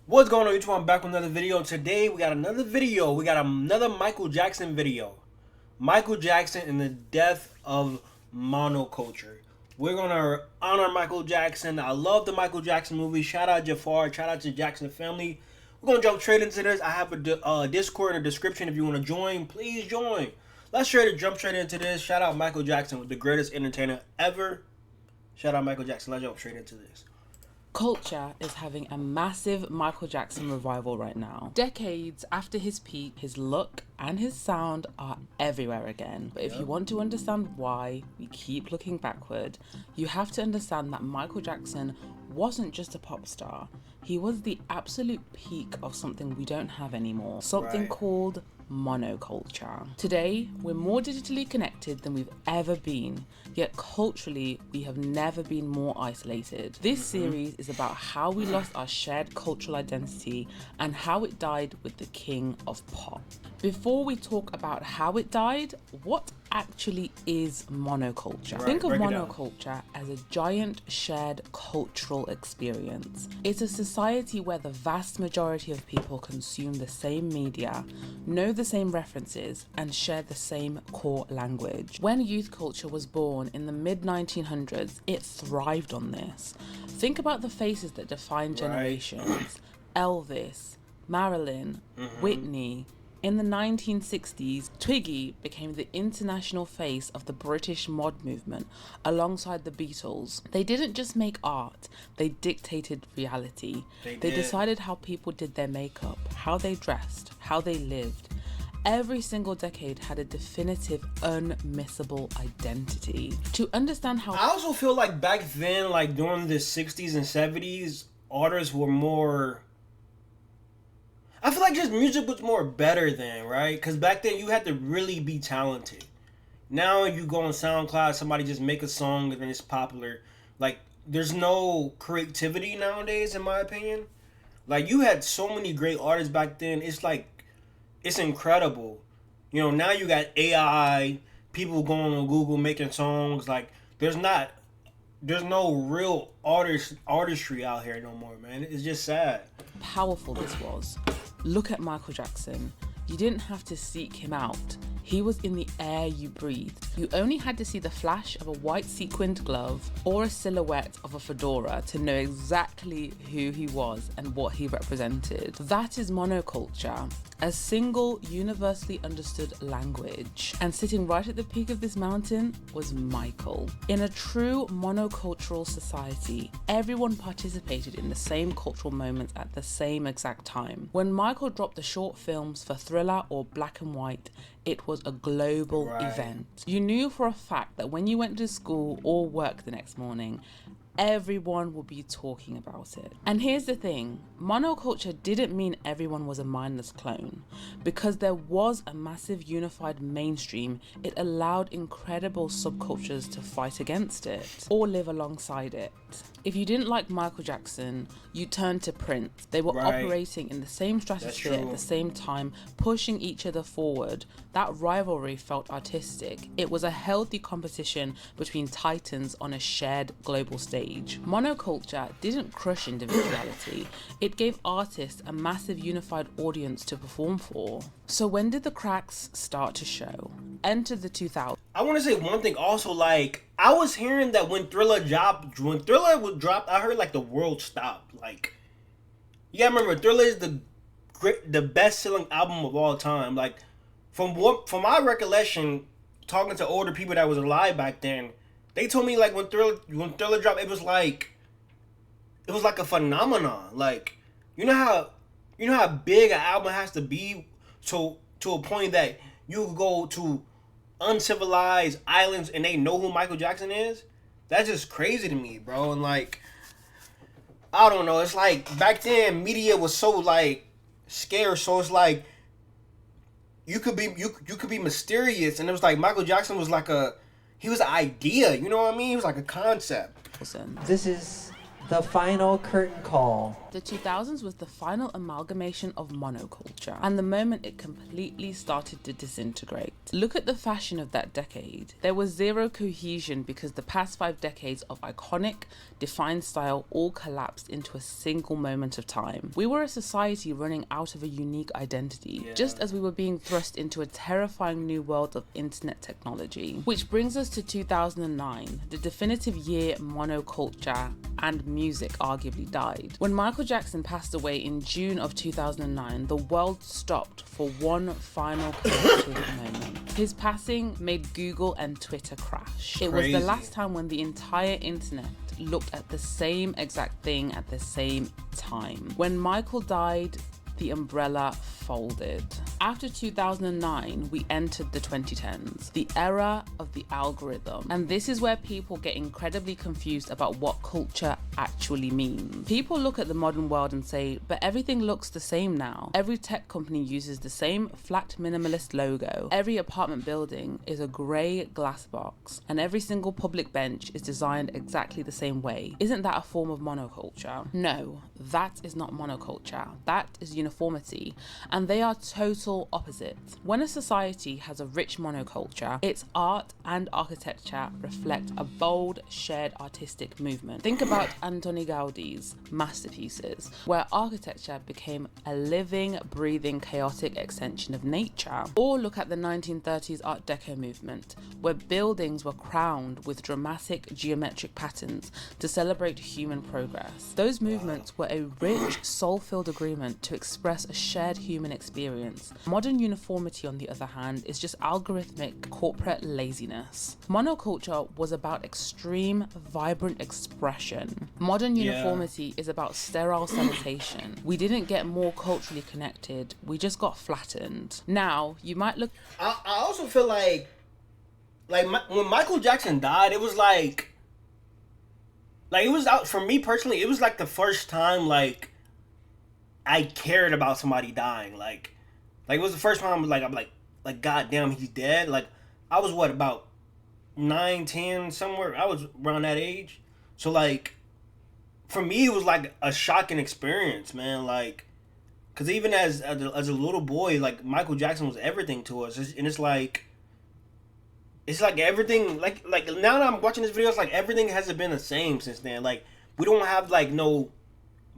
What's going on YouTube? I'm back with another video. Today we got another video. We got another Michael Jackson video. Michael Jackson and the death of monoculture. We're gonna honor Michael Jackson. I love the Michael Jackson movie. Shout out Jafar. Shout out to Jackson family. We're gonna jump straight into this. I have a Discord in the description if you want to join. Please join. Let's jump straight into this. Shout out Michael Jackson, the greatest entertainer ever. Shout out Michael Jackson. Let's jump straight into this. Culture is having a massive Michael Jackson revival right now. Decades after his peak, his look and his sound are everywhere again. But if you want to understand why we keep looking backward, you have to understand that Michael Jackson wasn't just a pop star. He was the absolute peak of something we don't have anymore. Something called monoculture. Today, we're more digitally connected than we've ever been, yet culturally, we have never been more isolated. This series is about how we lost our shared cultural identity and how it died with the king of pop. Before we talk about how it died, what actually is monoculture? Think of monoculture as a giant shared cultural experience. It's a society where the vast majority of people consume the same media, know the same references, and share the same core language. When youth culture was born in the mid-1900s, it thrived on this. Think about the faces that defined generations. Elvis, Marilyn, Whitney. In the 1960s, Twiggy became the international face of the British mod movement alongside the Beatles. They didn't just make art, they dictated reality. They decided how people did their makeup, how they dressed, how they lived. Every single decade had a definitive, unmissable identity. To understand how... I also feel like back then, like during the 60s and 70s, artists were more... I feel like just music was more better then, right? Because back then you had to really be talented. Now you go on SoundCloud, somebody just make a song and it's popular. Like, there's no creativity nowadays, in my opinion. Like, you had so many great artists back then. It's like, it's incredible. You know, now you got AI, people going on Google making songs. Like, there's no real artistry out here no more, man. It's just sad. Powerful this was. Look at Michael Jackson. You didn't have to seek him out. He was in the air you breathed. You only had to see the flash of a white sequined glove or a silhouette of a fedora to know exactly who he was and what he represented. That is monoculture, a single, universally understood language. And sitting right at the peak of this mountain was Michael. In a true monocultural society, everyone participated in the same cultural moments at the same exact time. When Michael dropped the short films for Thriller or Black and White, it was a global event. You knew for a fact that when you went to school or work the next morning, everyone would be talking about it. And here's the thing, monoculture didn't mean everyone was a mindless clone. Because there was a massive unified mainstream, it allowed incredible subcultures to fight against it or live alongside it. If you didn't like Michael Jackson, you turned to Prince. They were operating in the same stratosphere at the same time, pushing each other forward. That rivalry felt artistic. It was a healthy competition between titans on a shared global stage. Monoculture didn't crush individuality. It gave artists a massive unified audience to perform for. So when did the cracks start to show? Enter the 2000s. I want to say one thing also, like, I was hearing that when Thriller was dropped, I heard like the world stopped. Like, you gotta remember, Thriller is the best-selling album of all time. Like, from my recollection, talking to older people that was alive back then, they told me like when Thriller dropped, it was like a phenomenon. Like, you know how big an album has to be to a point that you go to uncivilized islands and they know who Michael Jackson is? That's just crazy to me, bro. And like, I don't know, it's like back then media was so like scarce, so it's like you could be mysterious, and it was like Michael Jackson was like he was an idea, you know what I mean? He was like a concept. This is The final curtain call. The 2000s was the final amalgamation of monoculture, and the moment it completely started to disintegrate. Look at the fashion of that decade. There was zero cohesion because the past 5 decades of iconic, defined style all collapsed into a single moment of time. We were a society running out of a unique identity, just as we were being thrust into a terrifying new world of internet technology. Which brings us to 2009, the definitive year monoculture and music arguably died. When Michael Jackson passed away in June of 2009, the world stopped for one final collective moment. His passing made Google and Twitter crash. It was the last time when the entire internet looked at the same exact thing at the same time. When Michael died, the umbrella folded. After 2009, we entered the 2010s, the era of the algorithm. And this is where people get incredibly confused about what culture actually means. People look at the modern world and say, but everything looks the same now. Every tech company uses the same flat minimalist logo. Every apartment building is a grey glass box. And every single public bench is designed exactly the same way. Isn't that a form of monoculture? No, that is not monoculture. That is uniformity. And they are total opposites. When a society has a rich monoculture, its art and architecture reflect a bold, shared artistic movement. Think about Antoni Gaudi's masterpieces, where architecture became a living, breathing, chaotic extension of nature. Or look at the 1930s Art Deco movement, where buildings were crowned with dramatic geometric patterns to celebrate human progress. Those movements were a rich, soul-filled agreement to express a shared human experience. Modern uniformity, on the other hand, is just algorithmic corporate laziness. Monoculture was about extreme, vibrant expression. Modern uniformity is about sterile sanitation. We didn't get more culturally connected, we just got flattened. Now, you might look... I also feel like when Michael Jackson died, it was like it was out, for me personally, it was like the first time, like, I cared about somebody dying. Like it was the first time I'm like, God damn, he's dead. Like, I was about 9, 10, somewhere. I was around that age. So, like, for me, it was like a shocking experience, man. Like, because even as a little boy, like, Michael Jackson was everything to us. And it's like everything, like now that I'm watching this video, it's like everything hasn't been the same since then. Like, we don't have, like, no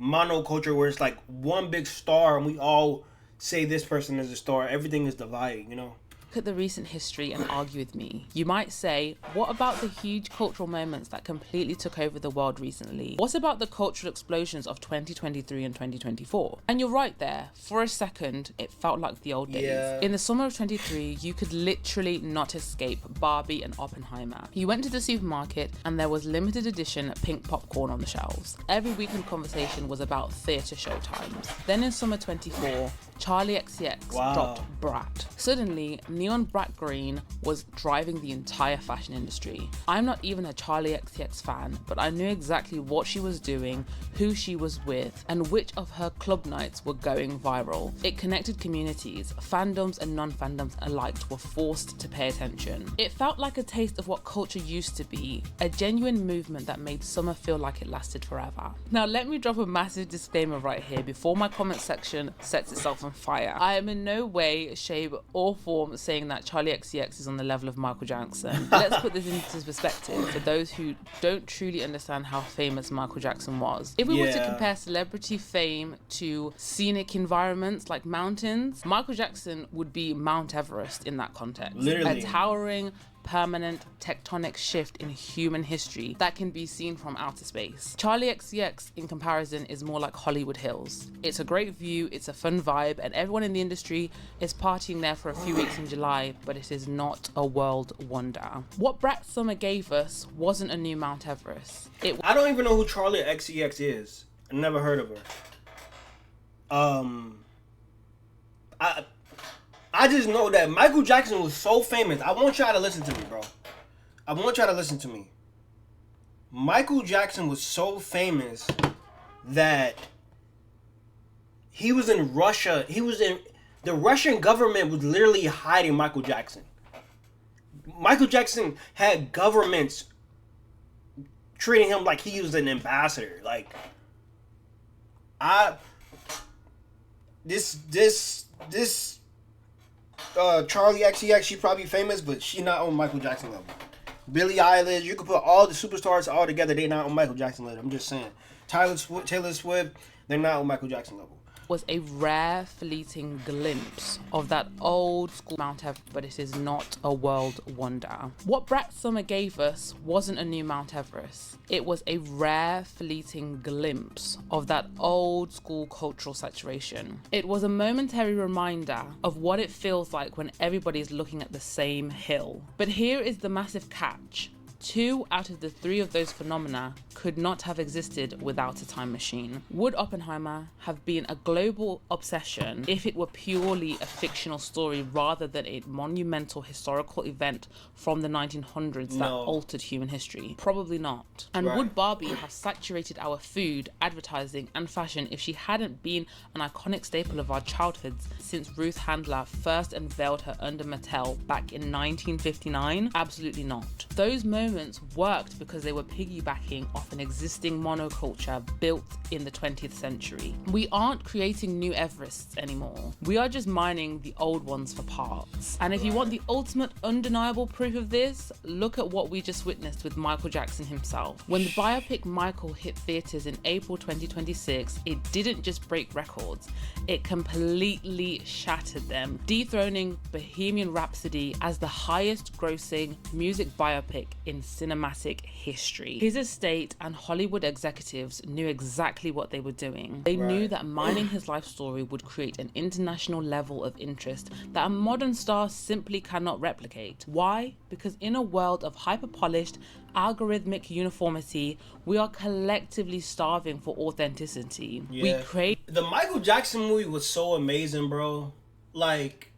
monoculture where it's like one big star and we all say this person is a star. Everything is divided, you know? Look at the recent history and argue with me. You might say, what about the huge cultural moments that completely took over the world recently? What about the cultural explosions of 2023 and 2024? And you're right there. For a second, it felt like the old days. Yeah. In the summer of 23, you could literally not escape Barbie and Oppenheimer. You went to the supermarket and there was limited edition pink popcorn on the shelves. Every weekend conversation was about theatre show times. Then in summer 24, Charlie XCX dropped Brat. Suddenly, neon brat green was driving the entire fashion industry. I'm not even a Charlie XCX fan, but I knew exactly what she was doing, who she was with, and which of her club nights were going viral. It connected communities. Fandoms and non-fandoms alike were forced to pay attention. It felt like a taste of what culture used to be, a genuine movement that made summer feel like it lasted forever. Now let me drop a massive disclaimer right here before my comment section sets itself on fire. I am in no way, shape, or form saying that Charlie XCX is on the level of Michael Jackson. Let's put this into perspective for those who don't truly understand how famous Michael Jackson was. If we were to compare celebrity fame to scenic environments like mountains, Michael Jackson would be Mount Everest in that context. Literally. A towering, permanent tectonic shift in human history that can be seen from outer space. Charlie XCX, in comparison, is more like Hollywood Hills. It's a great view, it's a fun vibe, and everyone in the industry is partying there for a few weeks in July, but it is not a world wonder. What Brat Summer gave us wasn't a new Mount Everest. I don't even know who Charlie XCX is. I never heard of her. I just know that Michael Jackson was so famous. I want y'all to listen to me, bro. I want y'all to listen to me. Michael Jackson was so famous that he was in Russia. The Russian government was literally hiding Michael Jackson. Michael Jackson had governments treating him like he was an ambassador. Like, Charlie XCX, she probably famous, but she not on Michael Jackson level. Billie Eilish, you could put all the superstars all together, they not on Michael Jackson level. I'm just saying. Taylor Swift, they're not on Michael Jackson level. Was a rare fleeting glimpse of that old school Mount Everest, but it is not a world wonder. What Brat Summer gave us wasn't a new Mount Everest. It was a rare fleeting glimpse of that old school cultural saturation. It was a momentary reminder of what it feels like when everybody's looking at the same hill. But here is the massive catch. 2 out of the 3 of those phenomena could not have existed without a time machine. Would Oppenheimer have been a global obsession if it were purely a fictional story rather than a monumental historical event from the 1900s that altered human history? Probably not. And would Barbie have saturated our food, advertising, and fashion if she hadn't been an iconic staple of our childhoods since Ruth Handler first unveiled her under Mattel back in 1959? Absolutely not. Those moments worked because they were piggybacking off an existing monoculture built in the 20th century. We aren't creating new Everests anymore. We are just mining the old ones for parts. And if you want the ultimate undeniable proof of this, look at what we just witnessed with Michael Jackson himself. When the biopic Michael hit theaters in April 2026, it didn't just break records, it completely shattered them, dethroning Bohemian Rhapsody as the highest grossing music biopic in cinematic history. His estate and Hollywood executives knew exactly what they were doing. They knew that mining his life story would create an international level of interest that a modern star simply cannot replicate. Why? Because in a world of hyper-polished, algorithmic uniformity, we are collectively starving for authenticity. We crave... The Michael Jackson movie was so amazing, bro. Like,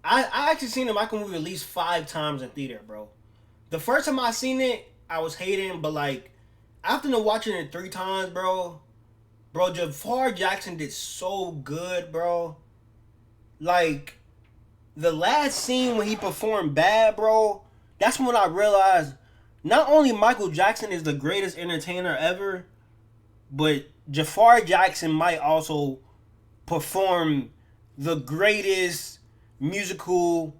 I actually seen the Michael movie at least 5 times in theater, bro. The first time I seen it, I was hating, but like, after watching it 3 times, bro, Jafar Jackson did so good, bro. Like, the last scene when he performed Bad, bro, that's when I realized not only Michael Jackson is the greatest entertainer ever, but Jafar Jackson might also perform the greatest musical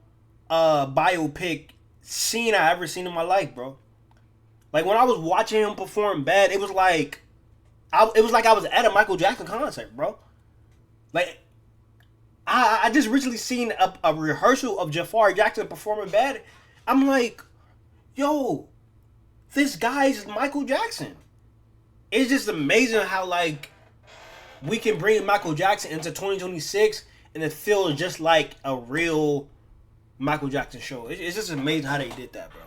biopic scene I ever seen in my life, bro. Like, when I was watching him perform Bad, it was like I was at a Michael Jackson concert, bro. Like, I just recently seen a rehearsal of Jafar Jackson performing Bad. I'm like, yo, this guy's Michael Jackson. It's just amazing how, like, we can bring Michael Jackson into 2026 and it feels just like a real Michael Jackson show. It's just amazing how they did that, bro.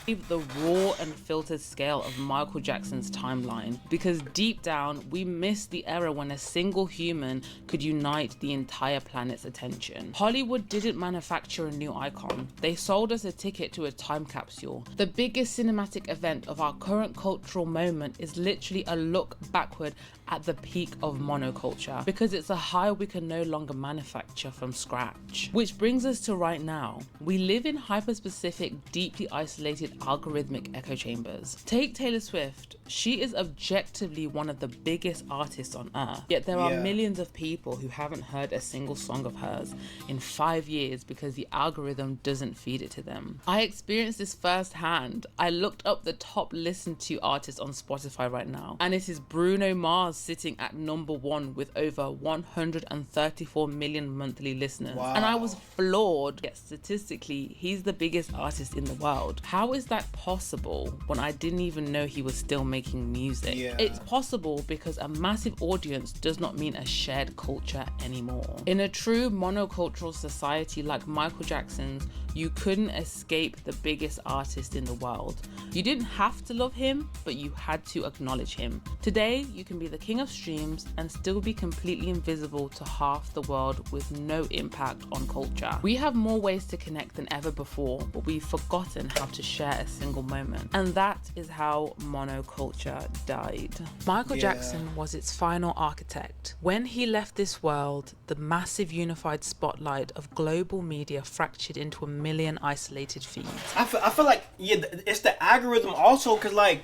The raw and filtered scale of Michael Jackson's timeline, because deep down we miss the era when a single human could unite the entire planet's attention. Hollywood didn't manufacture a new icon, they sold us a ticket to a time capsule. The biggest cinematic event of our current cultural moment is literally a look backward at the peak of monoculture, because it's a high we can no longer manufacture from scratch. Which brings us to right now. We live in hyper-specific, deeply isolated algorithmic echo chambers. Take Taylor Swift. She is objectively one of the biggest artists on earth, yet there are millions of people who haven't heard a single song of hers in 5 years because the algorithm doesn't feed it to them. I experienced this firsthand. I looked up the top listened to artists on Spotify right now, and it is Bruno Mars sitting at number 1 with over 134 million monthly listeners. Wow. And I was floored, yet statistically, he's the biggest artist in the world. How is that possible when I didn't even know he was still making music? It's possible because a massive audience does not mean a shared culture anymore. In a true monocultural society like Michael Jackson's, you couldn't escape the biggest artist in the world. You didn't have to love him, but you had to acknowledge him. Today, you can be the king of streams and still be completely invisible to half the world with no impact on culture. We have more ways to connect than ever before, but we've forgotten how to share at a single moment. And that is how monoculture died. Michael Jackson was its final architect. When he left this world, the massive unified spotlight of global media fractured into a million isolated feeds. I feel like, yeah, it's the algorithm also, because, like,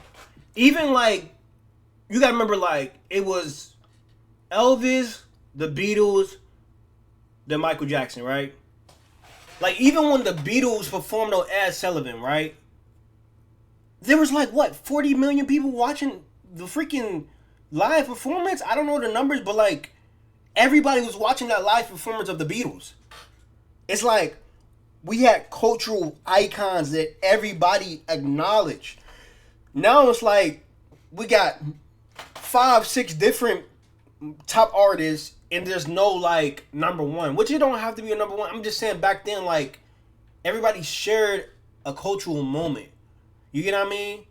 even, like, you gotta remember, like, it was Elvis, the Beatles, then Michael Jackson, right? Like, even when the Beatles performed on Ed Sullivan, right? There was, like, what, 40 million people watching the freaking live performance? I don't know the numbers, but, like, everybody was watching that live performance of the Beatles. It's like, we had cultural icons that everybody acknowledged. Now it's like, we got 5-6 different top artists, and there's no, like, number one. Which, it don't have to be a number one. I'm just saying, back then, like, everybody shared a cultural moment. You get what I mean?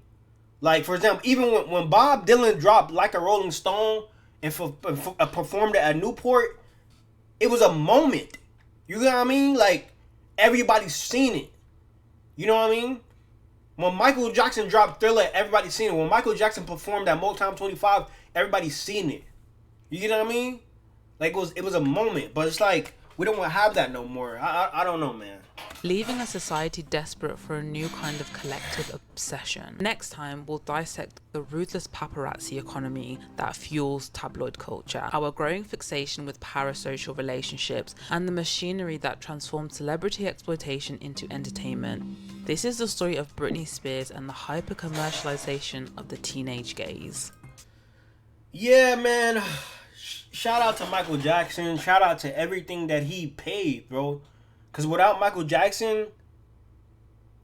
Like, for example, even when Bob Dylan dropped Like a Rolling Stone and performed it at Newport, it was a moment. You get what I mean? Like, everybody's seen it. You know what I mean? When Michael Jackson dropped Thriller, everybody's seen it. When Michael Jackson performed at Motown 25, everybody's seen it. You get what I mean? Like, it was a moment, but it's like, we don't have that no more. I don't know, man. Leaving a society desperate for a new kind of collective obsession. Next time, we'll dissect the ruthless paparazzi economy that fuels tabloid culture, our growing fixation with parasocial relationships, and the machinery that transforms celebrity exploitation into entertainment. This is the story of Britney Spears and the hyper-commercialization of the teenage gaze. Yeah, man. Shout out to Michael Jackson. Shout out to everything that he paid, bro. Because without Michael Jackson,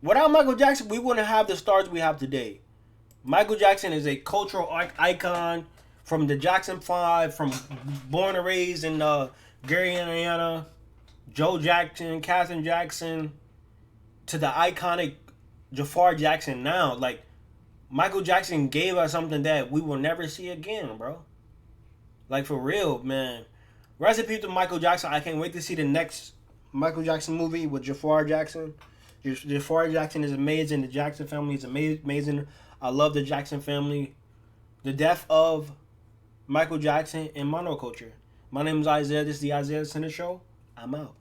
we wouldn't have the stars we have today. Michael Jackson is a cultural icon from the Jackson 5, from born and raised in Gary, Indiana, Joe Jackson, Catherine Jackson, to the iconic Jafar Jackson now. Like, Michael Jackson gave us something that we will never see again, bro. Like, for real, man. Rest in peace to Michael Jackson. I can't wait to see the next Michael Jackson movie with Jafar Jackson. Jafar Jackson is amazing. The Jackson family is amazing. I love the Jackson family. The death of Michael Jackson and monoculture. My name is Isaiah. This is the Isaiah Center Show. I'm out.